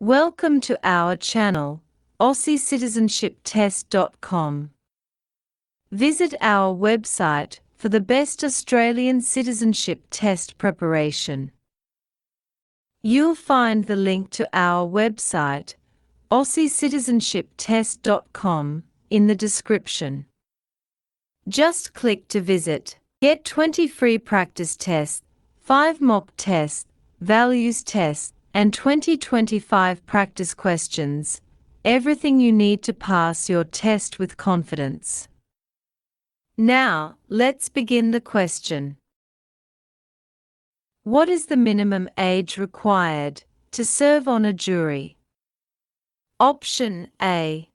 Welcome to our channel, AussieCitizenshipTest.com. Visit our website for the best Australian citizenship test preparation. You'll find the link to our website, AussieCitizenshipTest.com, in the description. Just click to visit. Get 20 free practice tests, 5 mock tests, values tests, and 2025 practice questions. Everything you need to pass your test with confidence. Now, let's begin the question. What is the minimum age required to serve on a jury? Option A: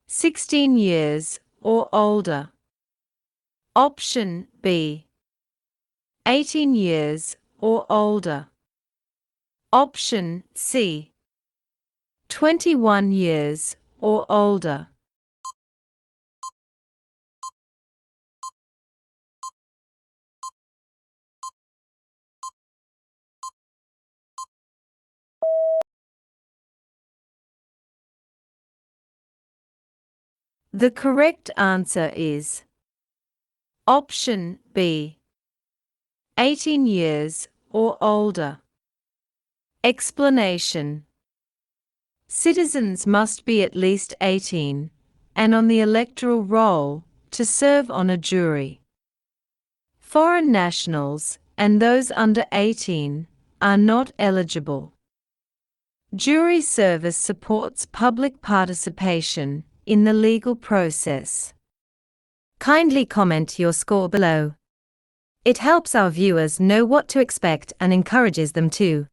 16 years or older. Option B: 18 years or older. Option C: 21 years or older. The correct answer is Option B: 18 years or older. Explanation: Citizens must be at least 18 and on the electoral roll to serve on a jury. Foreign nationals and those under 18 are not eligible. Jury service supports public participation in the legal process. Kindly comment your score below. It helps our viewers know what to expect and encourages them to.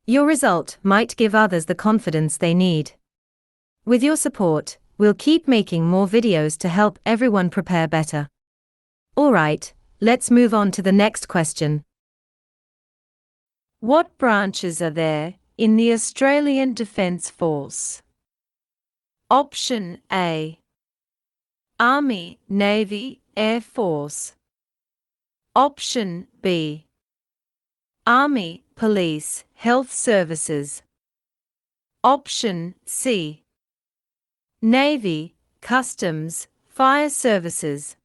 Your result might give others the confidence they need. With your support, we'll keep making more videos to help everyone prepare better. Alright, let's move on to the next question. What branches are there in the Australian Defence Force? Option A: Army, Navy, Air Force. Option B: Army, Police, Health Services. Option C: Navy, Customs, Fire Services.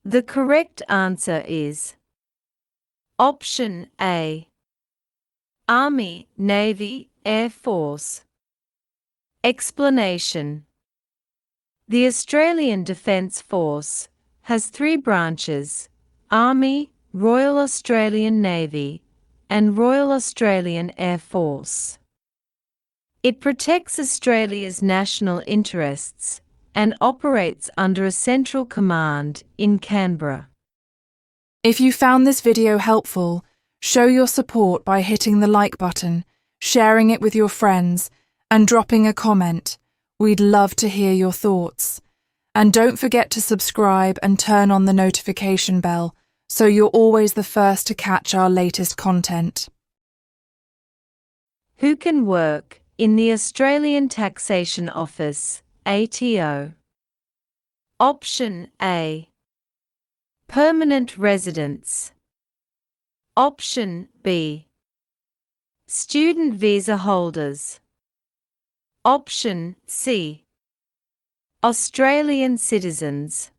The correct answer is Option A: Army, Navy, Air Force. Explanation: The Australian Defence Force has 3 branches: Army, Royal Australian Navy, and Royal Australian Air Force. It protects Australia's national interests and operates under a central command in Canberra. If you found this video helpful, show your support by hitting the like button, sharing it with your friends, and dropping a comment. We'd love to hear your thoughts. And don't forget to subscribe and turn on the notification bell so you're always the first to catch our latest content. Who can work in the Australian Taxation Office, ATO? Option A: Permanent residents. Option B: Student visa holders. Option C: Australian citizens.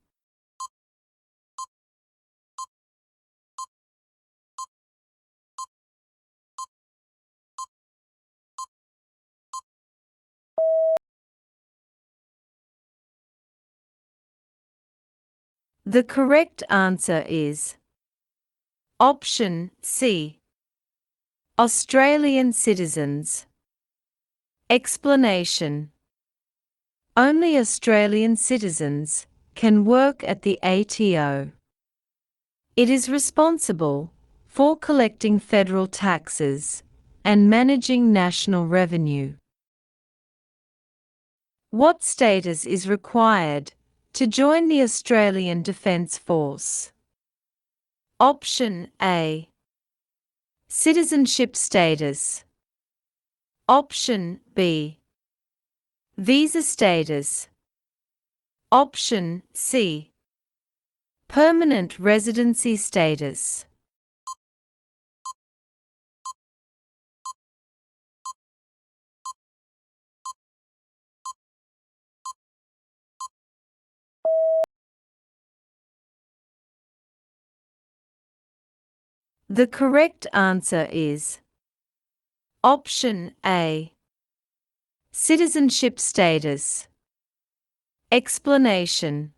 The correct answer is Option C: Australian citizens. Explanation: Only Australian citizens can work at the ATO. It is responsible for collecting federal taxes and managing national revenue. What status is required to join the Australian Defence Force? Option A: Citizenship status. Option B. Visa status. Option C. Permanent residency status. The correct answer is Option A. Citizenship status. Explanation.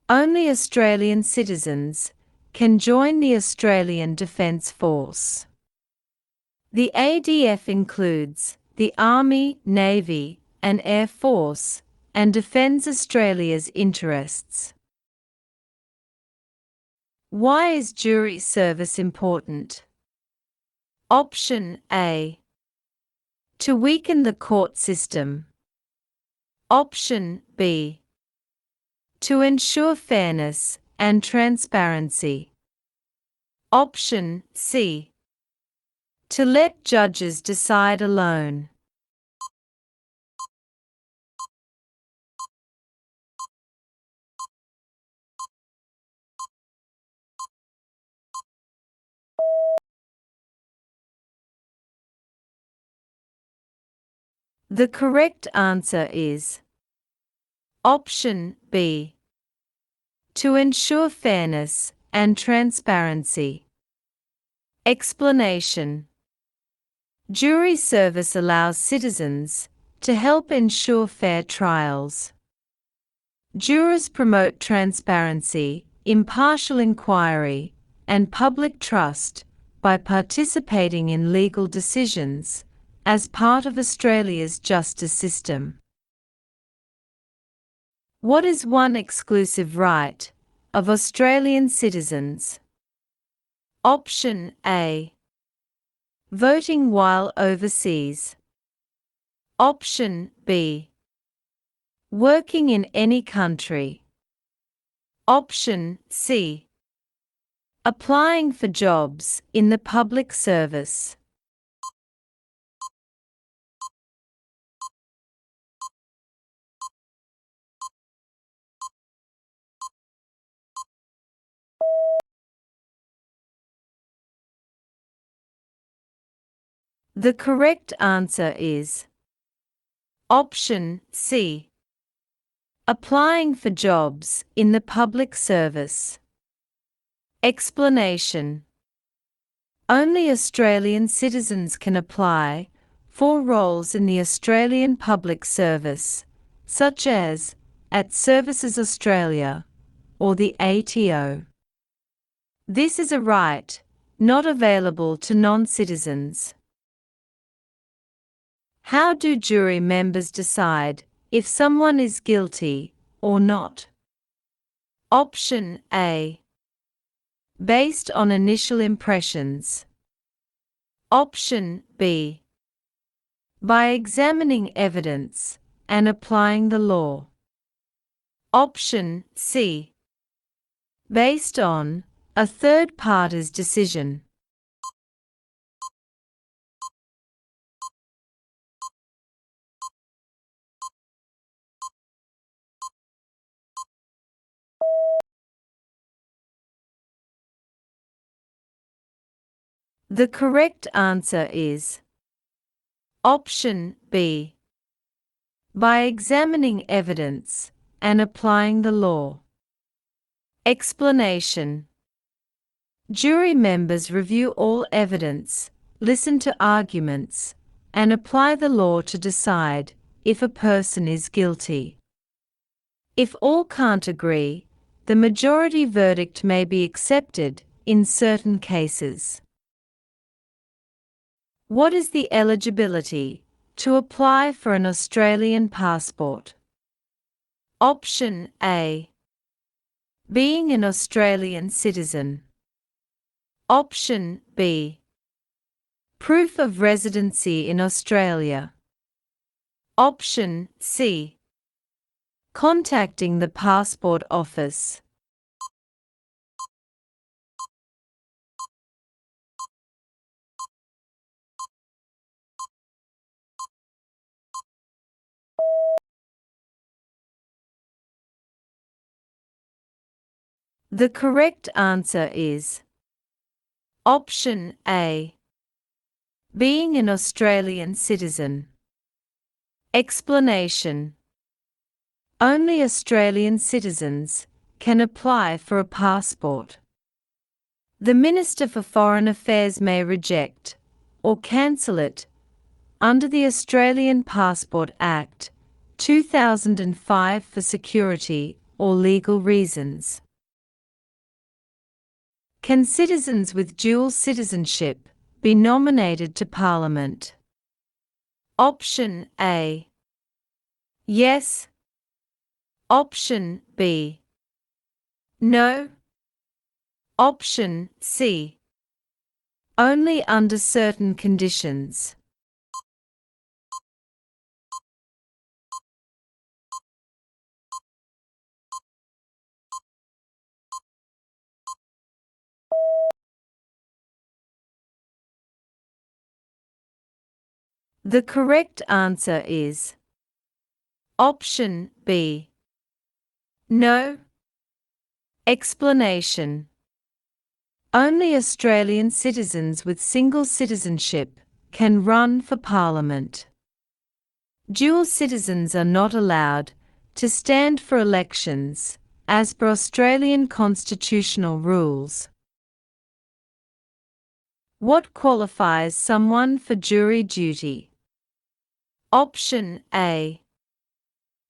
Only Australian citizens can join the Australian Defence Force. The ADF includes the Army, Navy, and Air Force and defends Australia's interests. Why is jury service important? Option A. To weaken the court system. Option B. To ensure fairness and transparency. Option C. To let judges decide alone. The correct answer is Option B. To ensure fairness and transparency. Explanation. Jury service allows citizens to help ensure fair trials. Jurors promote transparency, impartial inquiry, and public trust by participating in legal decisions as part of Australia's justice system. What is one exclusive right of Australian citizens? Option A. Voting while overseas. Option B. Working in any country. Option C. Applying for jobs in the public service. The correct answer is Option C. Applying for jobs in the public service. Explanation. Only Australian citizens can apply for roles in the Australian public service, such as at Services Australia or the ATO. This is a right not available to non-citizens. How do jury members decide if someone is guilty or not? Option A. Based on initial impressions. Option B. By examining evidence and applying the law. Option C. Based on a third party's decision. The correct answer is Option B. By examining evidence and applying the law. Explanation. Jury members review all evidence, listen to arguments, and apply the law to decide if a person is guilty. If all can't agree, the majority verdict may be accepted in certain cases. What is the eligibility to apply for an Australian passport? Option A. Being an Australian citizen. Option B. Proof of residency in Australia. Option C. Contacting the passport office. The correct answer is option A. Being an Australian citizen. Explanation. Only Australian citizens can apply for a passport. The Minister for Foreign Affairs may reject or cancel it under the Australian Passport Act 2005 for security or legal reasons. Can citizens with dual citizenship be nominated to Parliament? Option A. Yes. Option B. No. Option C. Only under certain conditions. The correct answer is option B. No. Explanation. Only Australian citizens with single citizenship can run for Parliament. Dual citizens are not allowed to stand for elections, as per Australian constitutional rules. What qualifies someone for jury duty? Option A.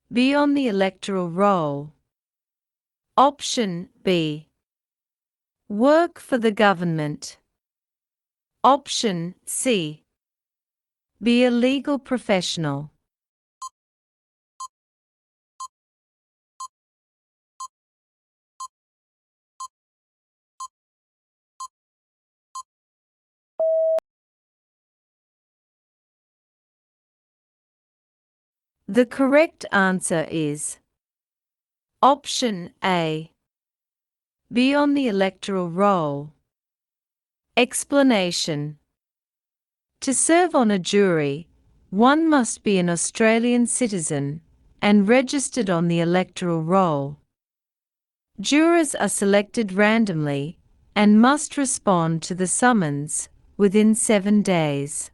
Be on the electoral roll. Option B. Work for the government. Option C. Be a legal professional. The correct answer is option A. Be on the electoral roll. Explanation. To serve on a jury, one must be an Australian citizen and registered on the electoral roll. Jurors are selected randomly and must respond to the summons within 7 days.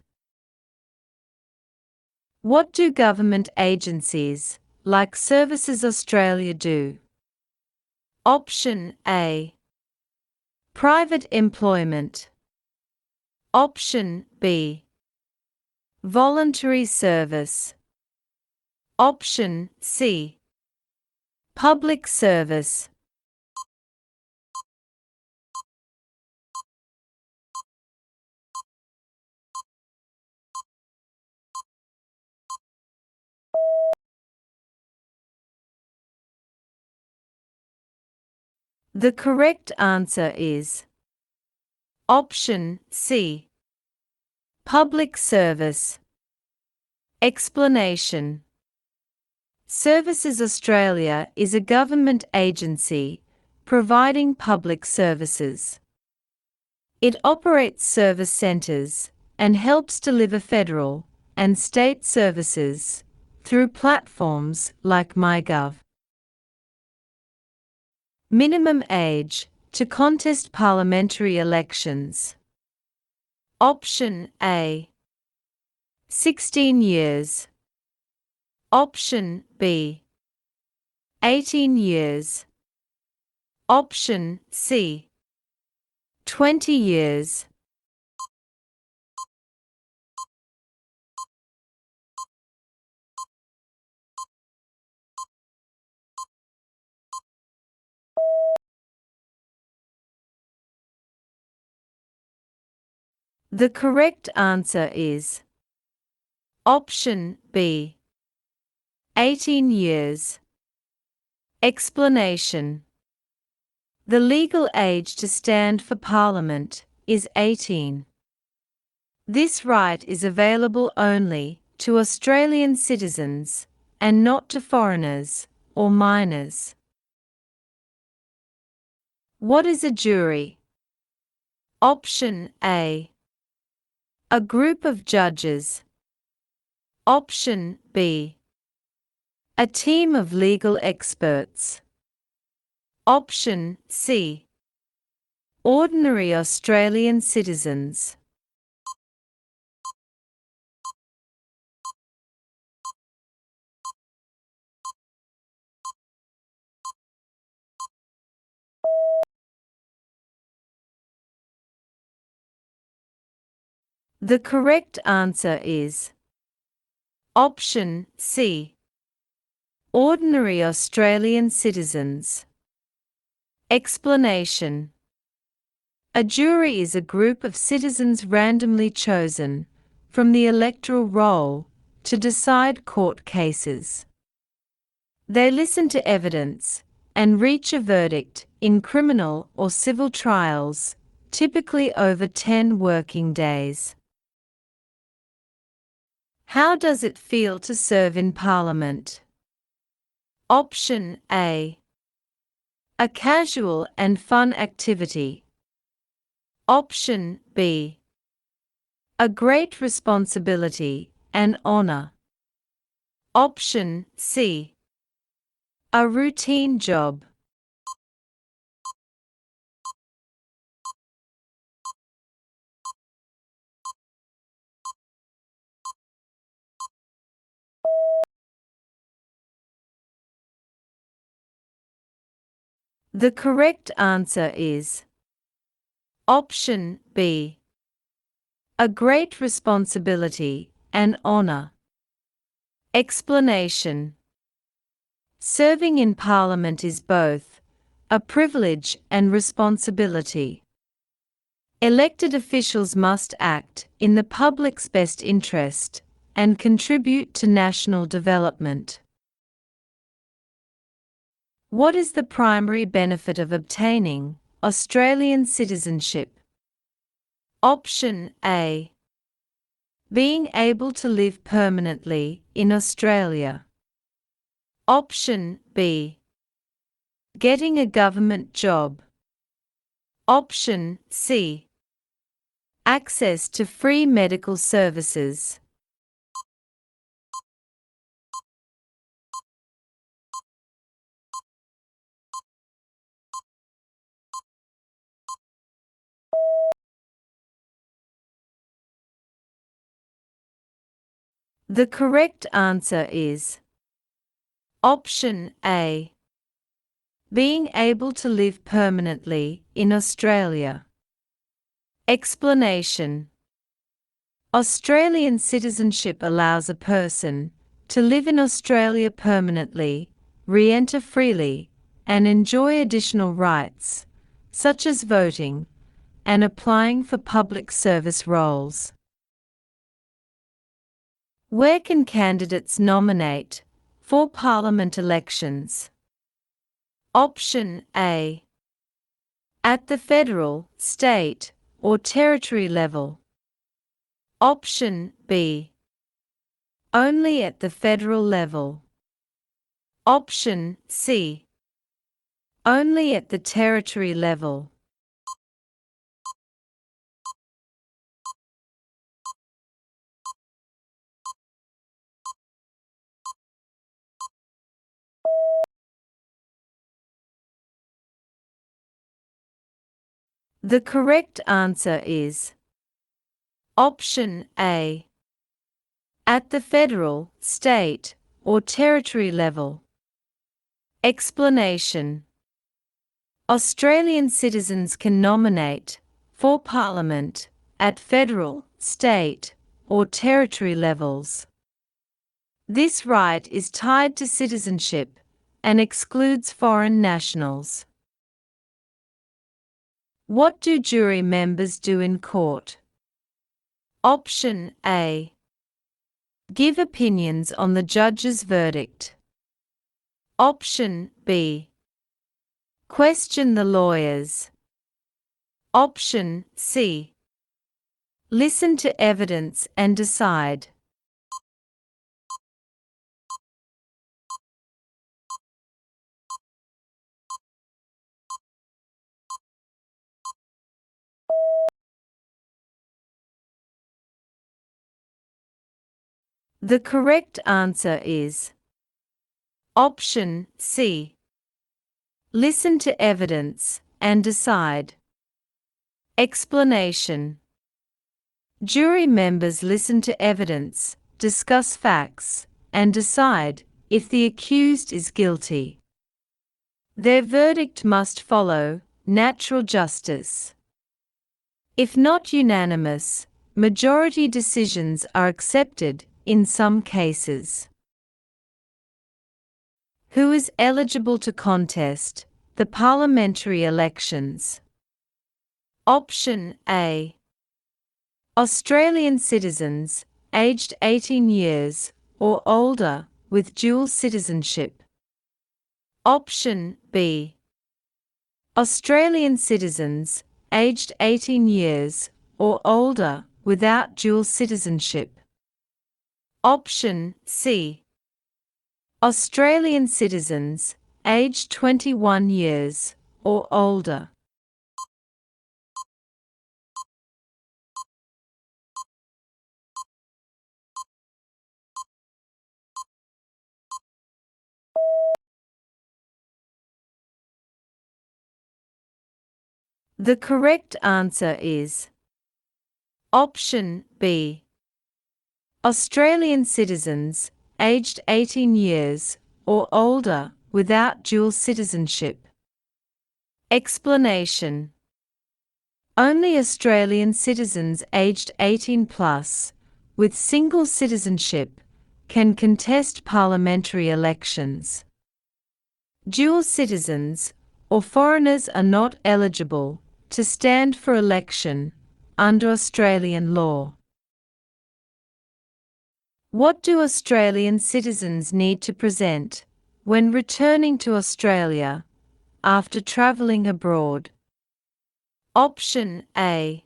What do government agencies, like Services Australia, do? Option A. Private employment. Option B. Voluntary service. Option C. Public service. The correct answer is option C. Public service. Explanation. Services Australia is a government agency providing public services. It operates service centres and helps deliver federal and state services through platforms like MyGov. Minimum age to contest parliamentary elections. Option A. 16 years. Option B. 18 years. Option C. 20 years. The correct answer is option B. 18 years. Explanation. The legal age to stand for Parliament is 18. This right is available only to Australian citizens and not to foreigners or minors. What is a jury? Option A. A group of judges. Option B. A team of legal experts. Option C. Ordinary Australian citizens. The correct answer is Option C. Ordinary Australian citizens. Explanation. A jury is a group of citizens randomly chosen from the electoral roll to decide court cases. They listen to evidence and reach a verdict in criminal or civil trials, typically over 10 working days. How does it feel to serve in Parliament? Option A. A casual and fun activity. Option B. A great responsibility and honor. Option C. A routine job. The correct answer is Option B. A great responsibility and honor. Explanation. Serving in Parliament is both a privilege and responsibility. Elected officials must act in the public's best interest and contribute to national development. What is the primary benefit of obtaining Australian citizenship? Option A. Being able to live permanently in Australia. Option B. Getting a government job. Option C. Access to free medical services. The correct answer is Option A. Being able to live permanently in Australia. Explanation. Australian citizenship allows a person to live in Australia permanently, re-enter freely, and enjoy additional rights, such as voting and applying for public service roles. Where can candidates nominate for Parliament elections? Option A. At the federal, state, or territory level. Option B. Only at the federal level. Option C. Only at the territory level. The correct answer is Option A. At the federal, state, or territory level. Explanation. Australian citizens can nominate for Parliament at federal, state, or territory levels. This right is tied to citizenship and excludes foreign nationals. What do jury members do in court? Option A. Give opinions on the judge's verdict. Option B. Question the lawyers. Option C. Listen to evidence and decide. The correct answer is Option C. Listen to evidence and decide. Explanation. Jury members listen to evidence, discuss facts, and decide if the accused is guilty. Their verdict must follow natural justice. If not unanimous, majority decisions are accepted in some cases. Who is eligible to contest the parliamentary elections? Option A. Australian citizens, aged 18 years or older, with dual citizenship. Option B. Australian citizens, aged 18 years or older, without dual citizenship. Option C. Australian citizens, aged 21 years or older. The correct answer is Option B. Australian citizens, aged 18 years or older, without dual citizenship. Explanation. Only Australian citizens aged 18 plus, with single citizenship, can contest parliamentary elections. Dual citizens or foreigners are not eligible to stand for election under Australian law. What do Australian citizens need to present when returning to Australia after travelling abroad? Option A.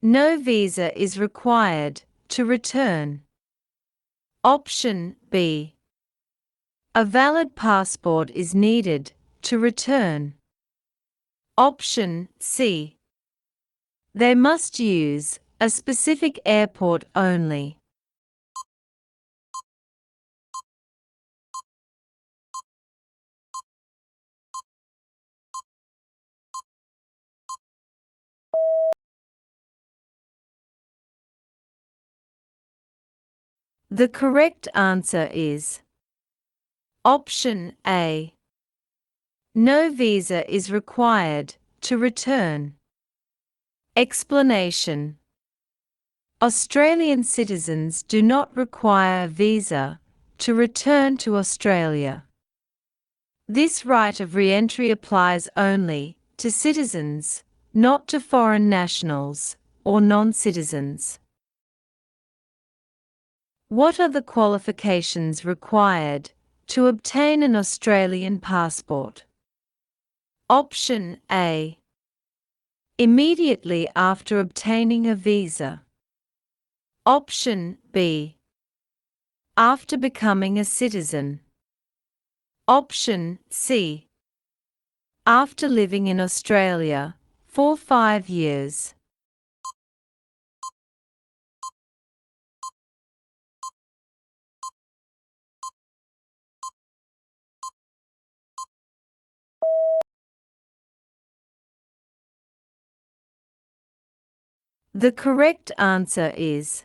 No visa is required to return. Option B. A valid passport is needed to return. Option C. They must use a specific airport only. The correct answer is Option A. No visa is required to return. Explanation. Australian citizens do not require a visa to return to Australia. This right of re-entry applies only to citizens, not to foreign nationals or non-citizens. What are the qualifications required to obtain an Australian passport? Option A. Immediately after obtaining a visa. Option B. After becoming a citizen. Option C. After living in Australia for 5 years. The correct answer is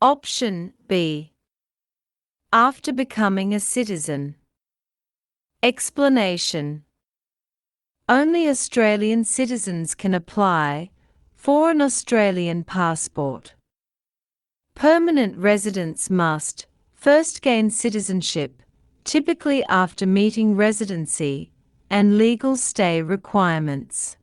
Option B. After becoming a citizen. Explanation. Only Australian citizens can apply for an Australian passport. Permanent residents must first gain citizenship, typically after meeting residency and legal stay requirements.